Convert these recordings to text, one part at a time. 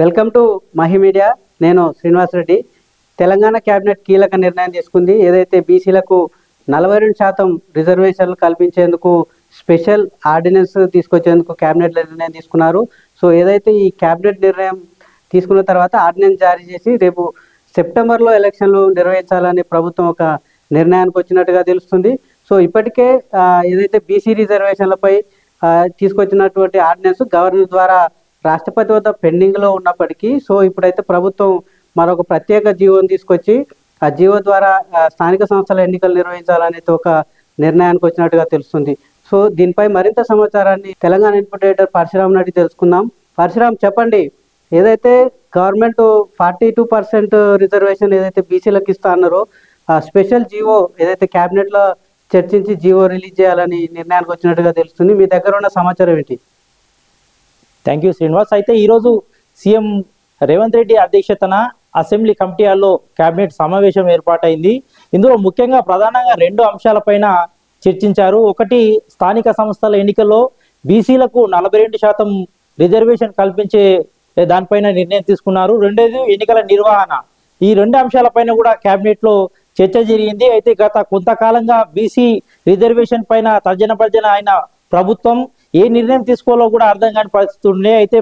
Welcome to Mahi media. నేను Srinivas Reddy. Telangana cabinet కీలక నిర్ణయం తీసుకుంది. ఏదైతే బీసీలకు 42% రిజర్వేషన్లు కల్పించేందుకు స్పెషల్ ఆర్డినెన్స్ తీసుకొచ్చేందుకు కేబినెట్ నిర్ణయం తీసుకున్నారు. సో ఏదైతే ఈ కేబినెట్ నిర్ణయం తీసుకున్న తర్వాత ఆర్డినెన్స్ జారీ చేసి రేపు సెప్టెంబర్లో ఎలక్షన్లు నిర్వహించాలని ప్రభుత్వం ఒక నిర్ణయానికి వచ్చినట్టుగా తెలుస్తుంది. సో ఇప్పటికే ఏదైతే బీసీ రిజర్వేషన్లపై తీసుకొచ్చినటువంటి ఆర్డినెన్స్ గవర్నర్ ద్వారా రాష్ట్రపతి వద్ద పెండింగ్లో ఉన్నప్పటికీ సో ఇప్పుడైతే ప్రభుత్వం మరొక ప్రత్యేక జీవోని తీసుకొచ్చి ఆ జీవో ద్వారా స్థానిక సంస్థల ఎన్నికలు నిర్వహించాలనేది ఒక నిర్ణయానికి వచ్చినట్టుగా తెలుస్తుంది. సో దీనిపై మరింత సమాచారాన్ని తెలంగాణ ఇన్పుట్ ఎడిటర్ పరశురామ్ నాటి తెలుసుకుందాం. పరశురామ్, చెప్పండి, ఏదైతే గవర్నమెంట్ 42% రిజర్వేషన్ ఏదైతే బీసీలకు ఇస్తా అన్నారో స్పెషల్ జీవో ఏదైతే క్యాబినెట్లో చర్చించి జీవో రిలీజ్ చేయాలని నిర్ణయానికి వచ్చినట్టుగా తెలుస్తుంది. మీ దగ్గర ఉన్న సమాచారం ఏంటి? Thank you Srinivas. అయితే ఈరోజు సీఎం రేవంత్ రెడ్డి అధ్యక్షతన అసెంబ్లీ కమిటీ హాల్లో కేబినెట్ సమావేశం ఏర్పాటైంది. ఇందులో ముఖ్యంగా ప్రధానంగా 2 అంశాలపైన చర్చించారు. ఒకటి, స్థానిక సంస్థల ఎన్నికల్లో బీసీలకు 42% రిజర్వేషన్ కల్పించే దానిపైన నిర్ణయం తీసుకున్నారు. రెండోది, ఎన్నికల నిర్వహణ. ఈ 2 అంశాలపైన కూడా కేబినెట్లో చర్చ జరిగింది. అయితే గత కొంతకాలంగా బీసీ రిజర్వేషన్ పైన తర్జన అయిన ప్రభుత్వం ఏ నిర్ణయం తీసుకోవాలో కూడా అర్థం కాని పరిస్థితి ఉండే. అయితే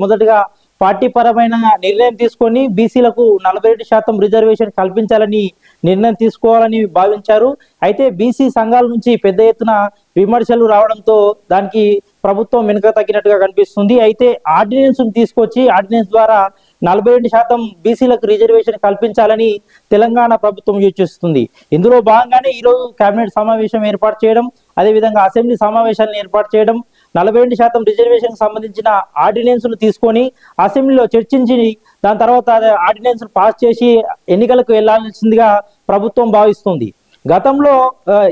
మొదటగా పార్టీ పరమైన నిర్ణయం తీసుకొని బీసీలకు 42% రిజర్వేషన్ కల్పించాలని నిర్ణయం తీసుకోవాలని భావించారు. అయితే బీసీ సంఘాల నుంచి పెద్ద ఎత్తున విమర్శలు రావడంతో దానికి ప్రభుత్వం వెనుక తగ్గినట్టుగా కనిపిస్తుంది. అయితే ఆర్డినెన్స్ తీసుకొచ్చి ఆర్డినెన్స్ ద్వారా 42% బీసీలకు రిజర్వేషన్ కల్పించాలని తెలంగాణ ప్రభుత్వం యోచిస్తుంది. ఇందులో భాగంగానే ఈరోజు కేబినెట్ సమావేశం ఏర్పాటు చేయడం, అదేవిధంగా అసెంబ్లీ సమావేశాలను ఏర్పాటు చేయడం, 42% రిజర్వేషన్ సంబంధించిన ఆర్డినెన్స్ను తీసుకొని అసెంబ్లీలో చర్చించి దాని తర్వాత ఆర్డినెన్స్ పాస్ చేసి ఎన్నికలకు వెళ్లాల్సిందిగా ప్రభుత్వం భావిస్తుంది. గతంలో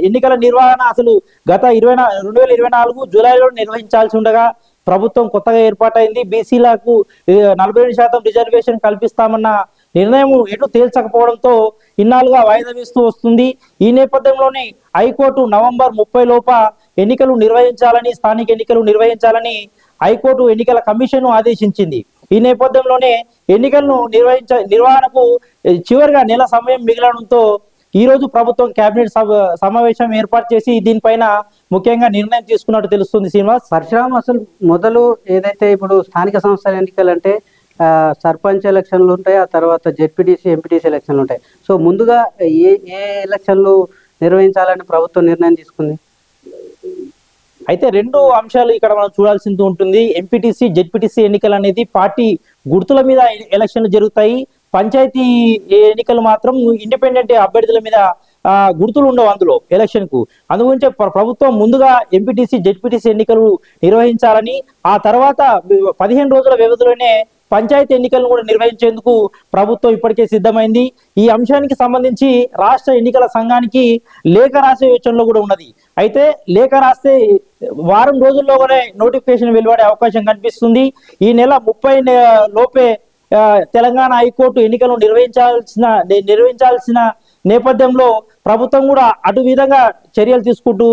ఎన్నికల నిర్వహణ అసలు గత 2024 జూలైలో నిర్వహించాల్సి ఉండగా ప్రభుత్వం కొత్తగా ఏర్పాటైంది. బీసీలకు 42% రిజర్వేషన్ కల్పిస్తామన్న నిర్ణయం ఎటు తేల్చకపోవడంతో ఇన్నాళ్ళుగా వాయిదా వేస్తూ వస్తుంది. ఈ నేపథ్యంలోనే హైకోర్టు నవంబర్ 30 లోప ఎన్నికలు నిర్వహించాలని, స్థానిక ఎన్నికలు నిర్వహించాలని హైకోర్టు ఎన్నికల కమిషన్ ఆదేశించింది. ఈ నేపథ్యంలోనే ఎన్నికలను నిర్వహణకు చివరిగా నెల సమయం మిగలడంతో ఈ రోజు ప్రభుత్వం కేబినెట్ సమావేశం ఏర్పాటు చేసి దీనిపైన ముఖ్యంగా నిర్ణయం తీసుకున్నట్టు తెలుస్తుంది. శ్రీనివాస్, పరశురామ్, అసలు మొదలు ఏదైతే ఇప్పుడు స్థానిక సంస్థల ఎన్నికలు అంటే సర్పంచ్ ఎలక్షన్లు ఉంటాయి, ఆ తర్వాత జెడ్పీటీసీ ఎంపీటీసీ ఎలక్షన్లు ఉంటాయి. సో ముందుగా ఏ ఏ ఎలక్షన్లు నిర్వహించాలని ప్రభుత్వం నిర్ణయం తీసుకుంది? అయితే 2 అంశాలు ఇక్కడ మనం చూడాల్సి ఉంటుంది. ఎంపీటీసీ జెడ్పీటీసీ ఎన్నికలు అనేది పార్టీ గుర్తుల మీద ఎలక్షన్లు జరుగుతాయి. పంచాయతీ ఎన్నికలు మాత్రం ఇండిపెండెంట్ అభ్యర్థుల మీద గుర్తులు ఉండవు అందులో ఎలక్షన్ కు. అందుగురించి ప్రభుత్వం ముందుగా ఎంపీటీసీ జెడ్పీటీసీ ఎన్నికలు నిర్వహించాలని, ఆ తర్వాత 15 రోజుల వ్యవధిలోనే పంచాయతీ ఎన్నికలను కూడా నిర్వహించేందుకు ప్రభుత్వం ఇప్పటికే సిద్ధమైంది. ఈ అంశానికి సంబంధించి రాష్ట్ర ఎన్నికల సంఘానికి లేఖ రాసే యోచనలో కూడా ఉన్నది. అయితే లేఖ రాస్తే వారం రోజుల్లోనే నోటిఫికేషన్ వెలువడే అవకాశం కనిపిస్తుంది. ఈ నెల 30 లోపే తెలంగాణ హైకోర్టు ఎన్నికలను నిర్వహించాల్సిన నేపథ్యంలో ప్రభుత్వం కూడా అటు విధంగా చర్యలు తీసుకుంటూ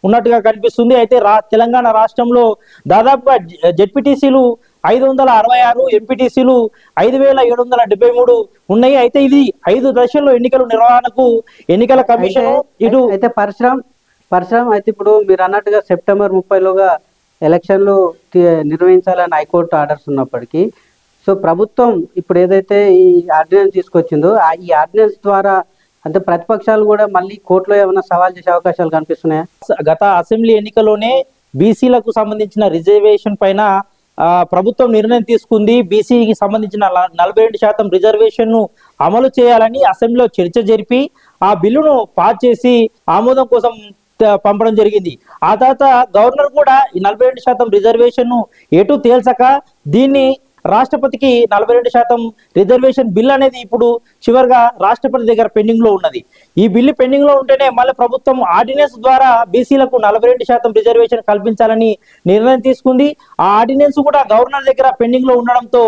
ఉన్నట్టుగా కనిపిస్తుంది. అయితే తెలంగాణ రాష్ట్రంలో దాదాపుగా జెడ్పీటీసీలు 566, ఎంపీటీసీలు 5773 ఉన్నాయి. అయితే ఇది 5 దశల్లో ఎన్నికల నిర్వహణకు ఎన్నికల కమిషన్ ఇటు అయితే పరశురామ్ అయితే ఇప్పుడు మీరు అన్నట్టుగా సెప్టెంబర్ 30లోగా ఎలక్షన్లు నిర్వహించాలని హైకోర్టు ఆర్డర్స్ ఉన్నప్పటికీ సో ప్రభుత్వం ఇప్పుడు ఏదైతే ఈ ఆర్డినెన్స్ తీసుకొచ్చిందో ఈ ఆర్డినెన్స్ ద్వారా అంటే ప్రతిపక్షాలు కూడా మళ్ళీ కోర్టులో ఏమైనా సవాల్ చేసే అవకాశాలు కనిపిస్తున్నాయా? గత అసెంబ్లీ ఎన్నికల్లోనే బీసీలకు సంబంధించిన రిజర్వేషన్ పైన ప్రభుత్వం నిర్ణయం తీసుకుంది. బీసీకి సంబంధించిన 42% రిజర్వేషన్ ను అమలు చేయాలని అసెంబ్లీలో చర్చ జరిపి ఆ బిల్లును పాస్ చేసి ఆమోదం కోసం పంపడం జరిగింది. ఆ తర్వాత గవర్నర్ కూడా ఈ 42% రిజర్వేషన్ ను ఎటు తేల్చక దీన్ని రాష్ట్రపతికి 42% రిజర్వేషన్ బిల్ అనేది ఇప్పుడు చివరిగా రాష్ట్రపతి దగ్గర పెండింగ్ లో ఉన్నది. ఈ బిల్లు పెండింగ్ లో ఉంటేనే మళ్ళీ ప్రభుత్వం ఆర్డినెన్స్ ద్వారా బీసీలకు 42% రిజర్వేషన్ కల్పించాలని నిర్ణయం తీసుకుంది. ఆ ఆర్డినెన్స్ కూడా గవర్నర్ దగ్గర పెండింగ్ లో ఉండడంతో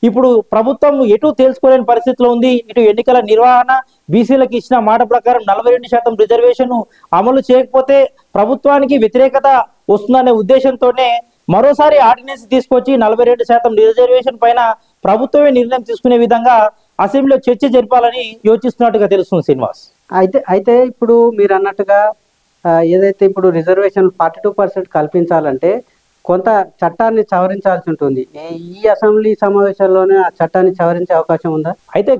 ఇప్పుడు ప్రభుత్వం ఎటు తేల్చుకోలేని పరిస్థితిలో ఉంది. ఇటు ఎన్నికల నిర్వహణ, బీసీలకు ఇచ్చిన మాట ప్రకారం 42% రిజర్వేషన్ అమలు చేయకపోతే ప్రభుత్వానికి వ్యతిరేకత వస్తుందనే ఉద్దేశంతోనే మరోసారి ఆర్డినెన్స్ తీసుకొచ్చి 42% రిజర్వేషన్ పైన ప్రభుత్వమే నిర్ణయం తీసుకునే విధంగా అసెంబ్లీలో చర్చ జరపాలని యోచిస్తున్నట్టుగా తెలుస్తుంది శ్రీనివాస్. అయితే ఇప్పుడు మీరు అన్నట్టుగా ఏదైతే ఇప్పుడు రిజర్వేషన్ 42% కల్పించాలంటే కొంత చట్టాన్ని సవరించాల్సి ఉంటుంది. ఈ అసెంబ్లీ సమావేశాల్లోనే ఆ చట్టాన్ని సవరించే అవకాశం ఉందా? అయితే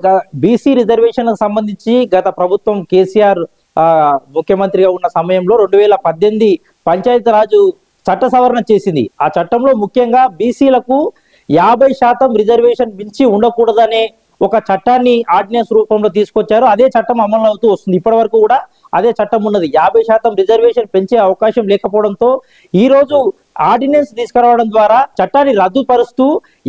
బీసీ రిజర్వేషన్లకు సంబంధించి గత ప్రభుత్వం కేసీఆర్ ముఖ్యమంత్రిగా ఉన్న సమయంలో 2018 పంచాయతీరాజు చట్ట సవరణ చేసింది. ఆ చట్టంలో ముఖ్యంగా బీసీలకు 50% రిజర్వేషన్ మించి ఉండకూడదనే ఒక చట్టాన్ని ఆర్డినెన్స్ రూపంలో తీసుకొచ్చారు. అదే చట్టం అమలు అవుతూ వస్తుంది. ఇప్పటి వరకు కూడా అదే చట్టం ఉన్నది. 50% రిజర్వేషన్ పెంచే అవకాశం లేకపోవడంతో ఈ రోజు ఆర్డినెన్స్ తీసుకురావడం ద్వారా చట్టాన్ని రద్దుపరుస్తూ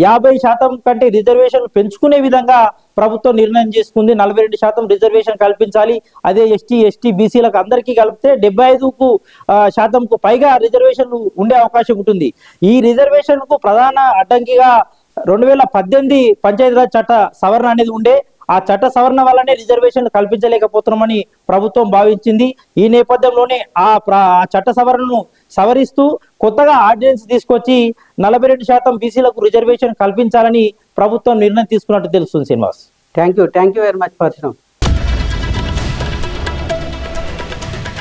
50% కంటే రిజర్వేషన్ పెంచుకునే విధంగా ప్రభుత్వం నిర్ణయం చేసుకుంది. 42% రిజర్వేషన్ కల్పించాలి. అదే ఎస్టీ, బీసీలకు అందరికీ కలిపితే 75% పైగా రిజర్వేషన్లు ఉండే అవకాశం ఉంటుంది. ఈ రిజర్వేషన్ కు ప్రధాన అడ్డంకిగా 2018 పంచాయతీరాజ్ చట్ట సవరణ అనేది ఉండే. ఆ చట్ట సవరణ వల్లనే రిజర్వేషన్ కల్పించలేకపోతున్నామని ప్రభుత్వం భావించింది. ఈ నేపథ్యంలోనే ఆ చట్ట సవరణను సవరిస్తూ కొత్తగా ఆర్డినెన్స్ తీసుకొచ్చి 42% బీసీలకు రిజర్వేషన్ కల్పించాలని ప్రభుత్వం నిర్ణయం తీసుకున్నట్టు తెలుస్తుంది Srinivas. Thank you very much Parashuram.